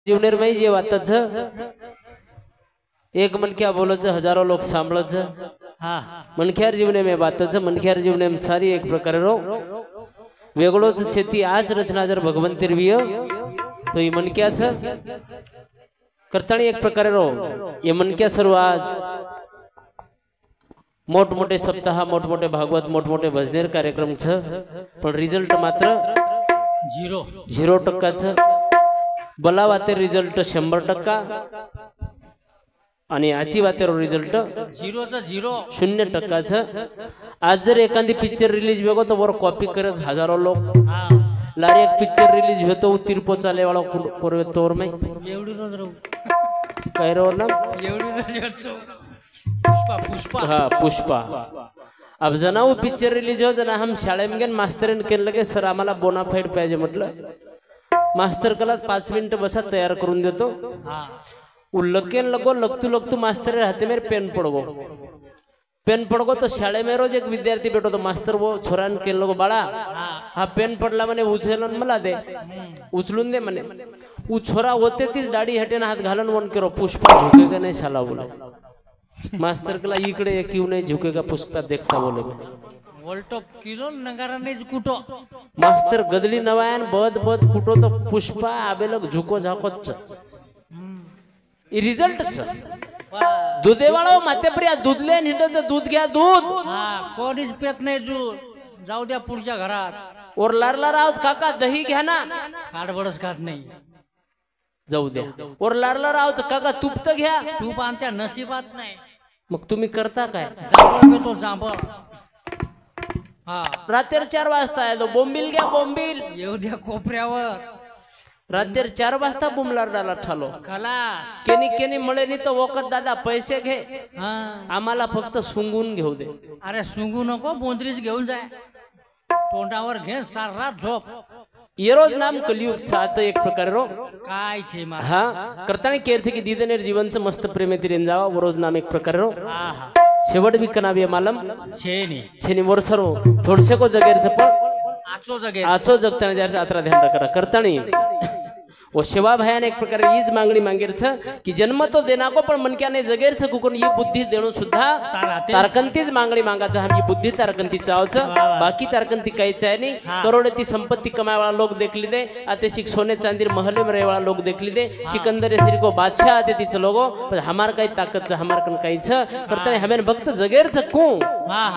जीवनेर में जे वाता छ एक मन क्या बोलो छ हजारों लोग सांभळ छ हाँ मनख्यार जीवने में बात छ मनख्यार जीवने में सारी एक प्रकार रो वेगळो छ शेती आज रचना जर भगवंतीर विय तो ये मन क्या छ करताणी एक प्रकार रो ये मन क्या सर्व आज मोठ मोठे सप्ताह मोठ मोठे भागवत मोठ मोठे भजनेर कार्यक्रम छ पण रिझल्ट मात्र 0% छ बोलावाते रिझल्ट 100% आणि आची वातेरो रिझल्ट 0% छ आज जर एखादी पिक्चर रिलीज वेगो तो वर कॉपी करत हजारों लोग लारे एक पिक्चर रिलीज होतो तिरपो चाले वाला कोरवे तोर में एवढी रोज रो काय रो ना एवढी रोज पुष्पा हाँ पुष्पा अब जना वो पिक्चर रिलीज हो जना हम शाळे में मास्तर के लगे सर आम्हाला बोनाफाईड पाहिजे म्हटलं मास्तर कला 5 मिनिट बसा तयार करून देतो लगे लगो लगतू मास्तर हाथे में पेन पड़गो तो शाळे में रोज एक विद्यार्थी बैठो तो मास्तर वो छोरान के लोगो बाळा हा पेन पडला मने उचलून मला दे उचलून दे मने वो छोरा होते तीच दाढी हटेन हात घालन वन करो पुष्पा झुकेगा नहीं साला बोला मास्तर कला इकडे क्यों नहीं झुकेगा पुष्पा देखता बोले वोल्टो किलो नगारा नहीं कुटो मास्तर गदली नवायन बद कुटो तो पुष्पा आबे लोग झुको झाकोच ई रिझल्ट छ दुधे वाळो माते प्रिया दूधले निडच दूध घ्या दूध कोणीच पेत नाही दूध जाऊ द्या पुढच्या घरात और लारला रावच काका दही घ्या ना काडबडच खात नाही जाऊ द्या और लारला रावच काका तूप तर घ्या तूप आमच्या नशिबात नाही मग तुम्ही करता काय जांभळ घेतो जांभळ हा रात्री 4 वाजता आहे तो बोंबील घ्या बोंबील येऊ द्या कोपऱ्यावर रात्री 4 वाजता बुमलारडाला ठालो खलास केनी मळे नाही तर वखत दादा पैसे घे आम्हाला फक्त सुंगून घेऊ दे अरे सुंगू नको बोंद्रीच घेऊन जाय तोंडावर घे सार रात झोप ये रोज नाम कलियुग सात एक प्रकार रो काय छे मा हाँ करतानी केर छे की दीदनेर जीवनचं मस्त प्रेमेती रेन जावा वो रोज नाम एक प्रकार रो शेवट भी कनावी मालम छेनी वर्षरो थोडसे को जगेरचं पण आचो जगताना ज्याचा आत्रा ध्यान करा करतानी वो शिवा भयान एक प्रकार ईज मांगणी मांगेर छ की जन्म तो देना को पण मन क्या ने जगेर छ कुकून ये बुद्धी देणो सुद्धा तारकंतीच मांगणी मांगाचा हम ये बुद्धी तारकंती चावच बाकी तारकंती काहीच आहे नाही करोडोची संपत्ती कमाय वाला लोग देखली दे आते शिक सोने चांदी महले में रहे वाला लोग देखली दे सिकंदर श्री को बादशाह आते तिच लोगो पर हमार काही ताकत छ हमार कन काही छ करताने हमें भक्त जगेर छ को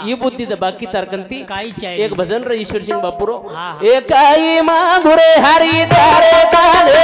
ये बुद्धी द बाकी तारकंती काहीच आहे एक भजन रे ईश्वर सिंह बापुरो एकाई मागुरे हरी तारे काले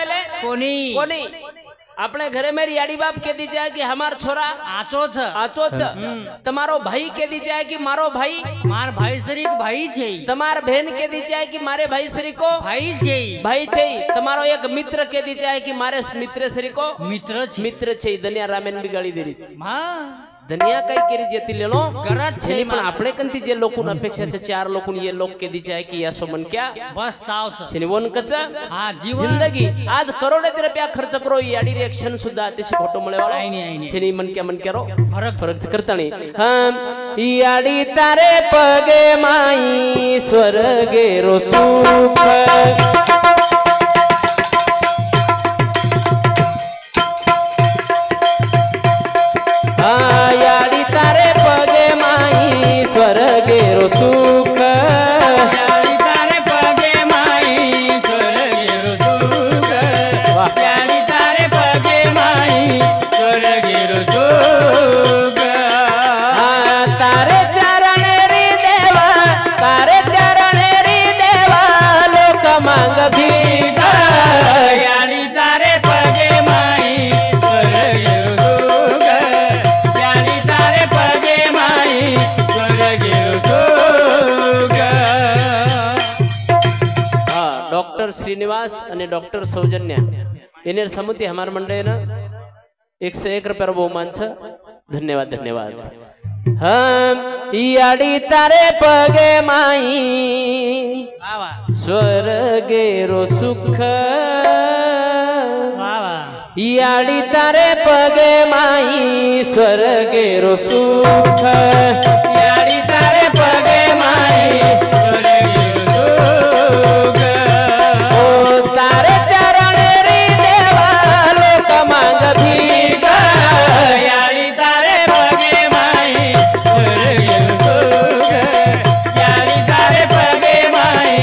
ले कोणी कोणी अपने घरे में रियाड़ी बाप कह दी जाए कि हमार छोरा आचो छ आचो छ तुम्हारो भाई कह दी जाए कि मारो भाई मार भाई श्री भाई छे तुम्हार बहन कह दी जाए कि मारे भाई श्री को भाई छे भाई छे तुम्हारो एक मित्र कह दी जाए कि मारे मित्र श्री को मित्र छे धनिया रामेन भी गाड़ी दे रही हां धनिया काही केरी जेती लेलो गरज छे पण आपले कंती जे लोकून अपेक्षा छे चार लोकून ये लोक के दी जाए कि या सोमन क्या बस चाव छ छे वन कचा हां जीवन जिंदगी आज करोड़े रुपया खर्च करो याडी रिएक्शन सुद्धा अतिशय खोटो मळे वाला नाही छे मन क्या रो फरक करतानी हम याडी तारे पगे माई स्वर्गे रो सुख याडी तारे पगे माई स्वर्गे रो सुख याडी तारे पगे माई स्वर्गे रो सुख याडी तारे पगे माई स्वर्गे रो सुख तारे चरण री देवा लोक मांग भीग याडी तारे पगे माई स्वर्गे रो डॉक्टर श्रीनिवास आणि डॉक्टर सौजन्या येनेर समिती हमार मंडळीनं 101 रुपया बहुमान छ धन्यवाद हम याडी तारे पगे माई स्वर्गे रो सुख याडी तारे पगे माई स्वर्गे रो सुख याडी तारे पगे माई स्वर्गे रो सुख तारे चरण री देवा लोक मांग भीग याडी तारे पगे माई स्वर्गे रो सुख याडी तारे पगे माई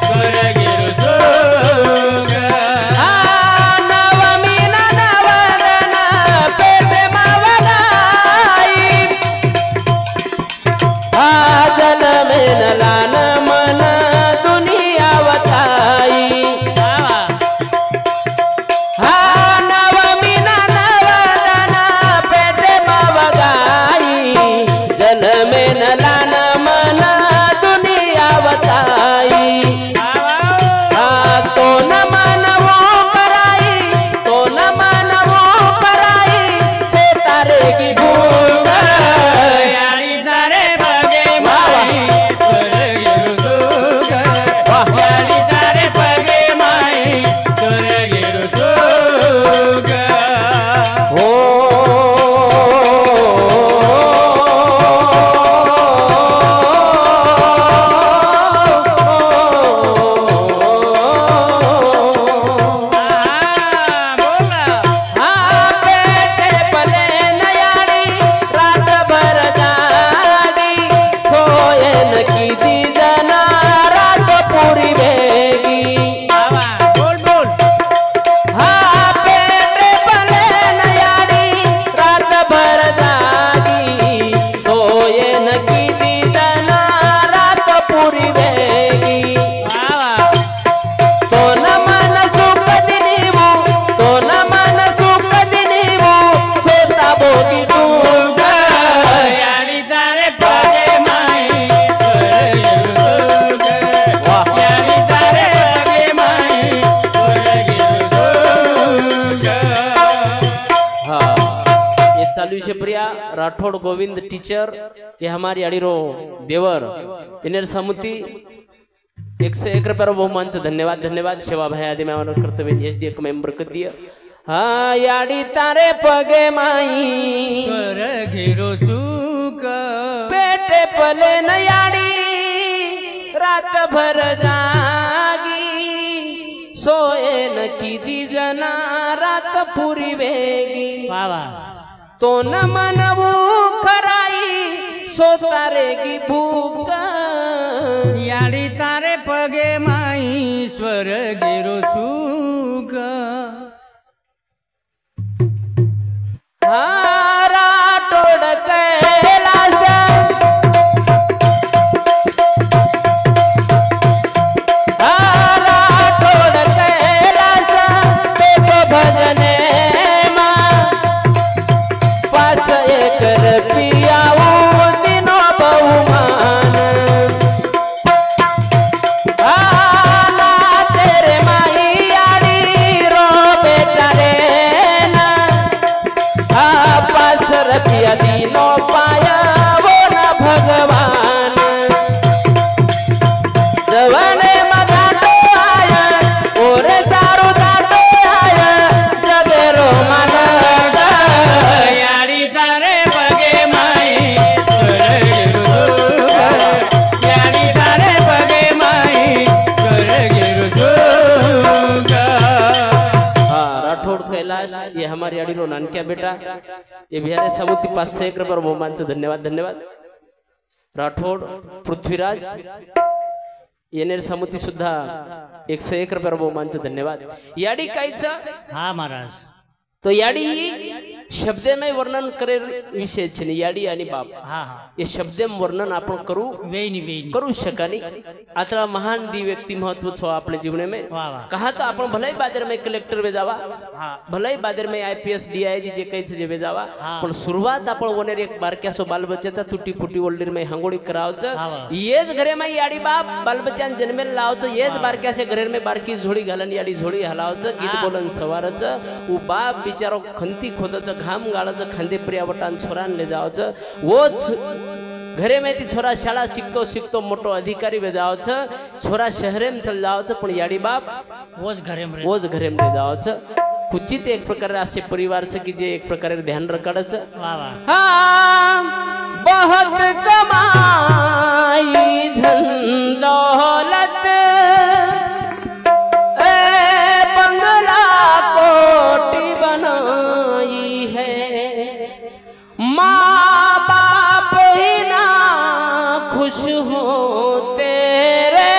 स्वर्गे रो सुख नवमी नवदन पेट मावदाई जन्म लान मन दुनिया बताई नवमी नवदन पेट मावगाई जन्म लान मन दुनिया बताई तो न मानवो पराई से तारे की भूख याडी तारे पगे माई स्वर्गे रो सुख याडी तारे पगे माई स्वर्गे रो सुख हो पेटे पले नयाड़ी रात भर जागी सोए न की दी जना रात पूरी बेगी बोल पेटे पले नयाड़ी रात भर जागी सोए न की दी जना रात पूरी बेगी तो न मन सुख दिनीवू सोता भोगी दूंग याडी तारे पगे माई स्वर्गे रो सुख याडी तारे पगे माई स्वर्गे रो सुख हाँ ये चालू है प्रिया राठौड़ गोविंद टीचर ये हमारी अड़ीरो देवर इन्हें समिति 101 रुपया बहुमान से धन्यवाद सेवा भाई आदि में कर्तव्य यश दिए मेंबर कर दिया हाँ याडी तारे पगे माई स्वर्गे रो सुख पेटे पले न याडी रात भर जागी सोए न की दी जना रात पूरी बेगी तो न मनवू खराई सोता रेगी भूख याडी तारे पगे माई स्वर्गे रो सुख राठोड कैलास राठोड कैलास राठौड़ कैलाश, ये हमारी अडीलो नानक्या बेटा, ये बिहार समुती 501 रुपये बहुमानचं धन्यवाद धन्यवाद. राठौड़ पृथ्वीराज येनेर समुती सुद्धा 101 रुपये बहुमानचं धन्यवाद. याडी कायचा हा महाराज तो याडी शब्दमय वर्णन करेल विषय છે ને याडी आणि बाप हा हा ये शब्दम वर्णन आपण करू शकानी. आता महान दी व्यक्ति महत्व छो अपने जीवन में वाह वाह कहा तो आपण भलाई बाजार में कलेक्टर वेजावा हा भलाई बाजार में आईपीएस डीआईजी जे काही जे वेजावा पण सुरुवात आपण वनेर एक बारक्यासो बालबच्चाचा तुटी फुटी ओल्डर में हंगोडी करावचं येच घरे में याडी बाप बालबच्चान जन्मेल लावचं येच बारक्यासे घरे में बारकी झोडी घालन याडी झोडी हलावचं गीत बोलन सवारचं उ बाप बिचारो खंती खोदचं घाम गाळाचं खांदे प्रियावटान छोरान ले जावचं वोच घरे में ती छोरा शाळा शिकतो मोठो अधिकारी वे जावचं छोरा शहरे में चल जावचं पण याडी बाप वोच घरे में ले जावचं. कुचित एक प्रकार असे परिवारचं की जे एक प्रकारे ध्यान रखाडचं. हाँ बहुत कमाई धन दौलत बंगला कोटी बनाई है माँ बाप ही ना खुश हो तेरे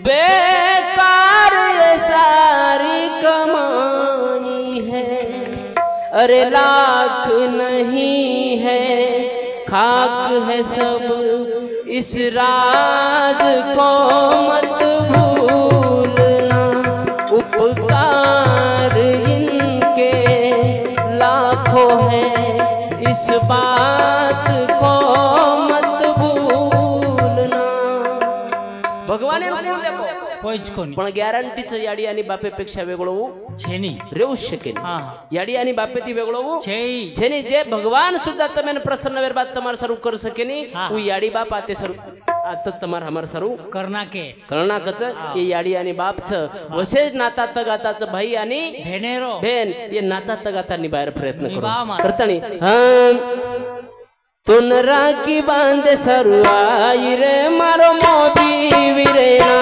बेकार ये सारी कमाई है. अरे लाख नहीं है खाक है सब इस राज को मत भूलना उपकार इनके लाखों है इस बात को मत भूलना. भगवान पण गॅरंटीच याडी आणि बापेपेक्षा वेगळं छेनी रेऊ शकेल. याडी आणि बापे ती वेगळं छेनी जे भगवान सुद्धा तमेन प्रसन्न वेर बात तमार सरू कर सकेनी उ याडी बाप आते सरू आता तमार हमार सरू कर्णाकच ये याडी आणि बापच वसेज नाता तगाताच भाई आणि भेन ये नाता तगाता निभायर प्रयत्न करू करतणी. तुन राखी बांधे सरू आई रे मारो मोदी वीरेना.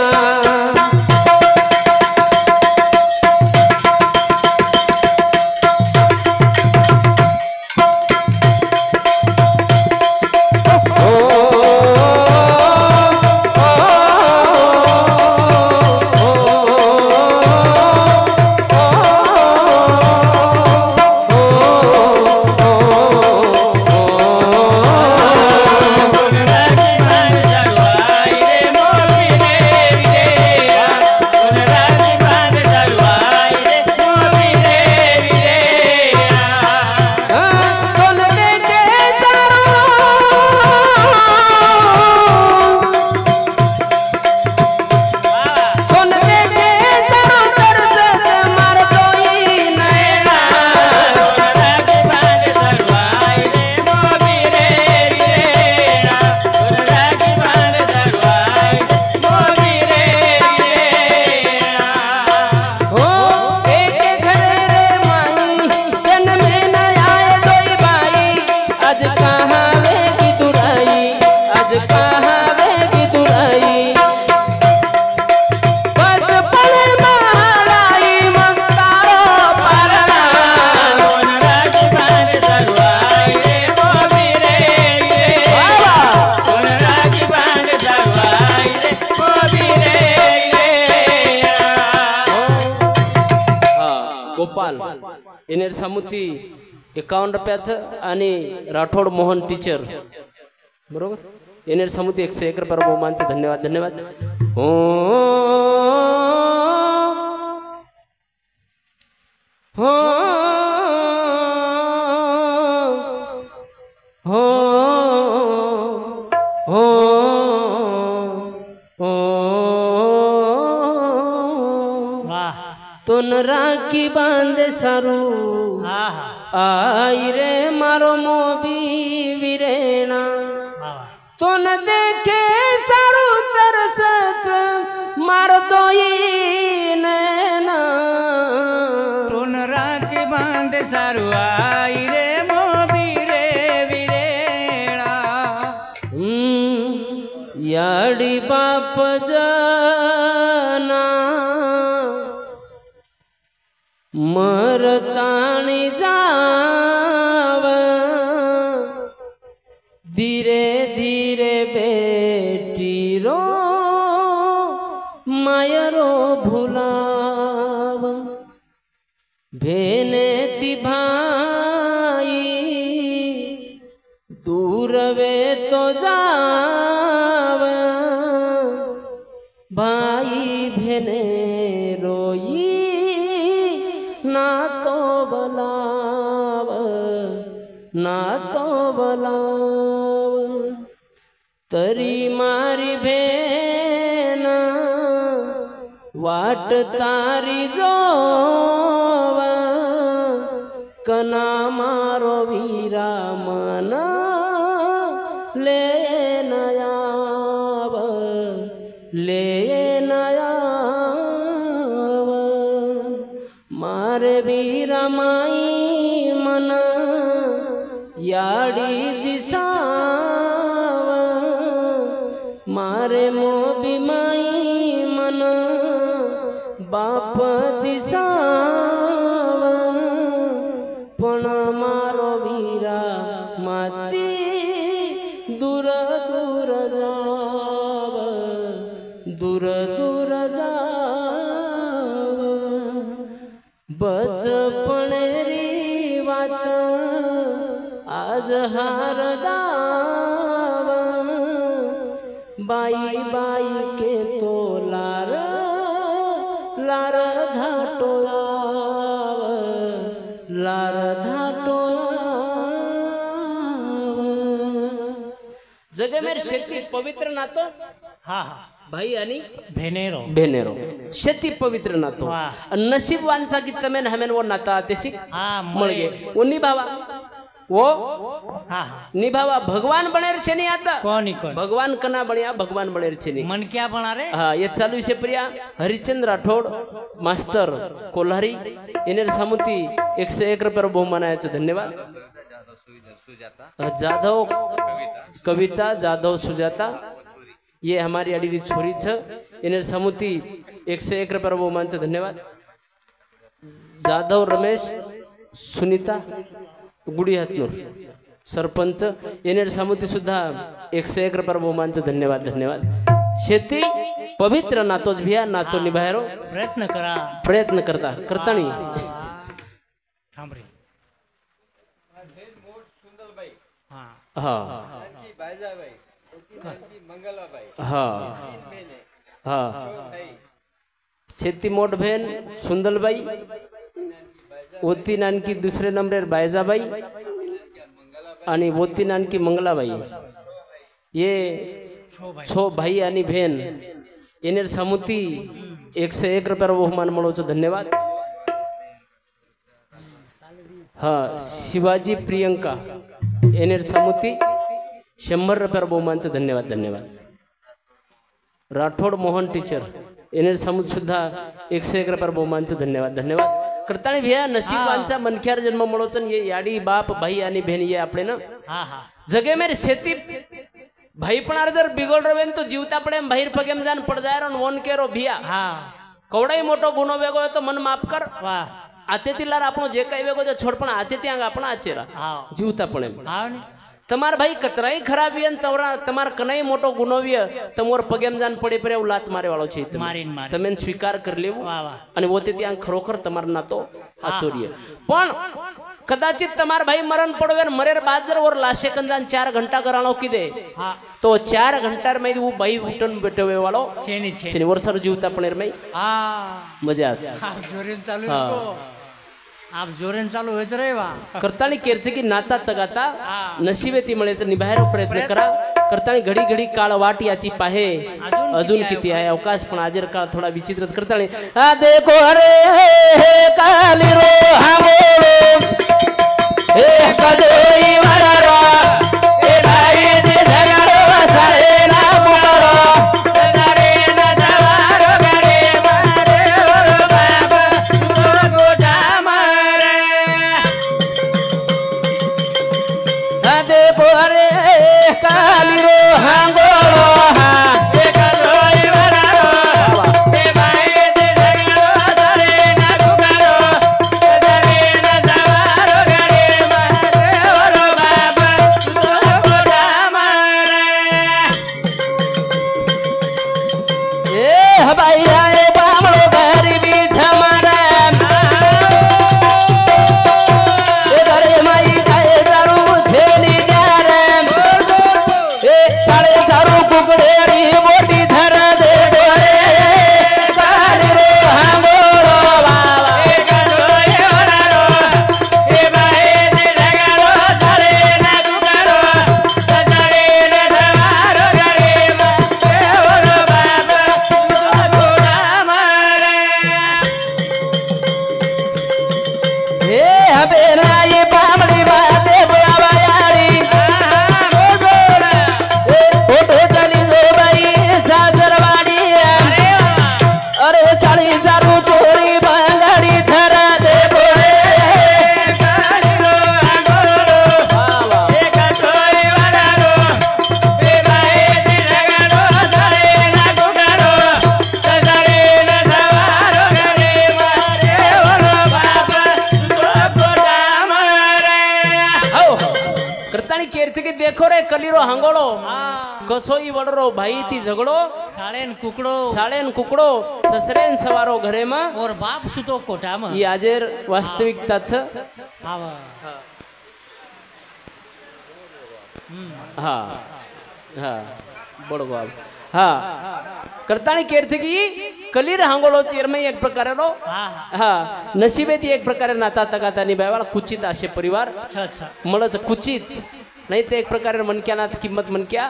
इनेर समुती 51 रुपयाचं आणि राठोड मोहन टीचर बरोबर इनेर समुती 101 रुपये बहुमानचे धन्यवाद धन्यवाद. हो हो हो हो तुन राखी बांधे सारू आई रे मारो मोबी वीरेना. तुन देखे सारू तरसच मार दोई नैना. तुन राखी बांधे सारू आई रे मोबी रे वीरेना. याडी बाप जना मरताणी जाव धीरे धीरे बेटी रो मायरो भुलाव भेने ती भाई दूर वे तो जाव भाई भेने रोई ना तो बलाव ना तो बलाव तरी मारी भेन वाट तारी जोव कना मारो वीरा मन ले नयाव ले नयाव मारे वीरा माई मन याडी दिसाव मारे मोबी माई मन बाप दिसाव पण मारो वीरा माती दूर दूर जाव दूर दूर जाव बचपणेरी वात आज हार दाव बाई बाई के तो लार लार धाटोयाव लार धाटोयाव जगे मेरे शेती पवित्र नातो हा हा भाई आणि भेनेरो भेनेरो शेती पवित्र नातो वाह. नशीबवानचा की तमेन हमेन वो नाता आते शिक हा मळगे वो निभावा वो हा हा निभावा भगवान बनेर छे नहीं आता कोणी कोण भगवान कना बनिया भगवान बनेर छे नहीं मन क्या बना रे हाँ ये चालू विषय प्रिया हरिचंद्र राठोड मास्तर कोल्हारी येनेर सामुती 101 रुपये बहुमानायाचं धन्यवाद जाधव कविता जाधव सुजाता ये हमारी अडीरी छोरी छ येनेर सामुती 101 रुपये बहुमानाचं धन्यवाद जाधव रमेश सुनीता गुडी हातनूर सरपंच येनेर सामुती सुद्धा 101 रुपये बहुमानाचं धन्यवाद धन्यवाद शेती पवित्र नातोच भिया नातो निभायरो प्रयत्न करा प्रयत्न करता करतानी थांब रे हा हा हा हा शेती मोठ भेन सुंदलबाई ओती नानकी दुसरे नंबर बायजाबाई आणि ओती नानकी मंगलाबाई ये छो भाई आणि भेन येनेर सामुती 101 रुपये बहुमान म्हणूचं धन्यवाद हा शिवाजी प्रियंका येनेर सामुती 100 रुपये बहुमानचं धन्यवाद धन्यवाद राठोड मोहन टीचर येनेर सामुत सुद्धा 101 रुपये बहुमानचं धन्यवाद धन्यवाद करताणी भैया नशीबांचा मनख्यार जन्म म्हणून ये याडी बाप भाई आणि बहन ये आपले ना हा हा जगे मेरे शेती भाई पण जर बिगड़ रवेन तो जीवता पड़े बाहेर पगेम जान पड़ जाय रो वन केरो भिया हा कवडाई मोठो गुनो वेगो तो मन माफ कर वाह आते तिलार आपण जे काही वेगो जो छोड पण आते त्या आपण आचेरा हा जीवता पड़े हा ने तमार भाई कतराई खराबी अन तवरा तमार कनाई मोटो गुनोव्य तमोर पगेम जान पडे परे लात मारे वाळो छे मारीन मारे तमेन स्वीकार कर लेवो वाह वाह आणि वोते त्या खरोखर तमार नातो आचोर्य पण कदाचित तमार भाई मरण पडवेन मरेर बाद जर वर लाशे कंजान 4 घंटा कराणो किदे हा तो 4 घंटार मै वो भाई उठन बेटवे वाळो छेनी छे छेनी वर्षर जीवता पणेर मै हा मजाच आप जोरेन चालू हा. नको आप जोरेन चालू होच रे वा करताणी केरचे की नाता तगाता हा. नशिबे ती मळेचं निभायरो प्रयत्न करा करताणी घडी घडी काळ वाट याची पाहे अजून किती आहे अवकाश पण आजर काळ थोडा विचित्रच करताणी आ देखो अरे काली रो हामोळो हे कदोई वरारो ए भाई दे झगडो वसाळे ना पुकारो तदारे ना जवारो गडे मारे वर बाबा तू गोटा मारे आ देखो अरे काली रो हांगोळो हा ए कदोई वरारो ए भाई दे झगडो वसाळे ना पुकारो देखो रे कलीरो हांगोळो कसोई वडरो भाई ती झगडो साळेन कुकडो साळेन कुकडो ससरेन सवारो घरे માં और बाप सुतो कोठाમાં ઈ આજેર વાસ્તવિકતા છે આવા હા હા બળગો હા કરતાણી કેર છે की कलीर हांगोळो चेरमय एक प्रकारेनो हा हा नशिबेती एक प्रकारे नाता तगाता निभावाला कुचित असे परिवार अच्छा अच्छा मळच कुचित नाही ते एक प्रकारे मनक्यानात किंमत मनक्या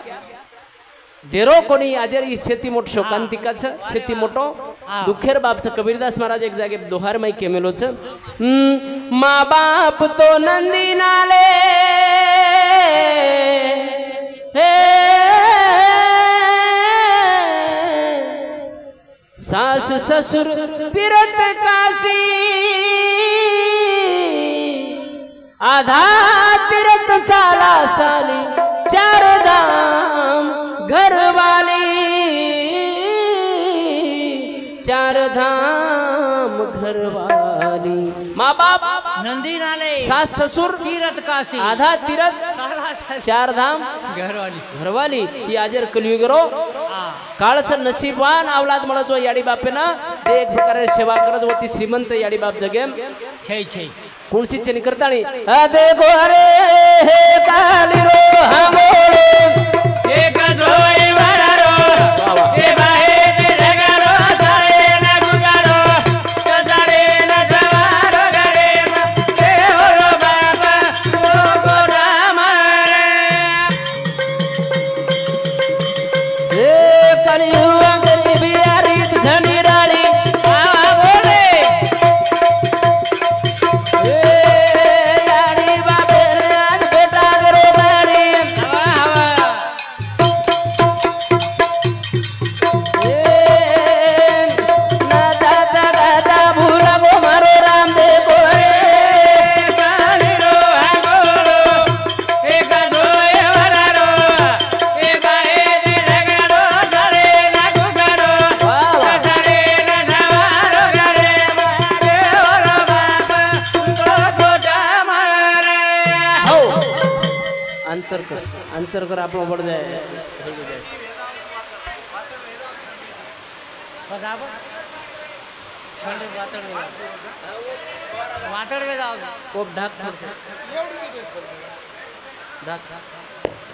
देरो कोणी आजर ही शेती मोठ शोकांतिकाच शेती मोठो दुखेर बापच कबीरदास महाराज एक जागे दोहार मै केमेलो छ मा बाप तो नंदी नाले हे सास ससुर तीर्थ काशी आधा तीर्थ साला साली चार धाम घरवाली चार धाम घरवाली माँ बाप नंदी नाले सास ससुर तीरथ काशी आधा तीर्थ साला साला चार धाम घरवाली घरवाली ही आजर कलियुगरो काळचं नशीबवान अवलाद મળજો याडी बापेना ते एक प्रकारे सेवा करत होती श्रीमंत याडी बाप जगेम छै छै कुणसी चनी करताणी आ देखो रे हे कालीरो हांगोळो एक जोई वरारो ए बाहे ते जगारो साळे ना गुगारो सजारे ना जवारो गरे ते होरो बाबा गो राम रे कलियुग बिहारी धनी राणी आवा बोले याडी बापे आज बेटा करो बारी आवा ना दादा दादा भूला गो मारो राम दे कोरे कालीरो हांगोळो एक जोय वरारो ए बाहे दे जगारो साळे ना गुगारो सजारे ना जवारो गरे मारे ओरो बाप तो गोटा मारे हो अंतर कर આપણો પડ જાય बस आप ठंडे वातड़ में जाओ કોપ ઢાક ઢાક ઢાક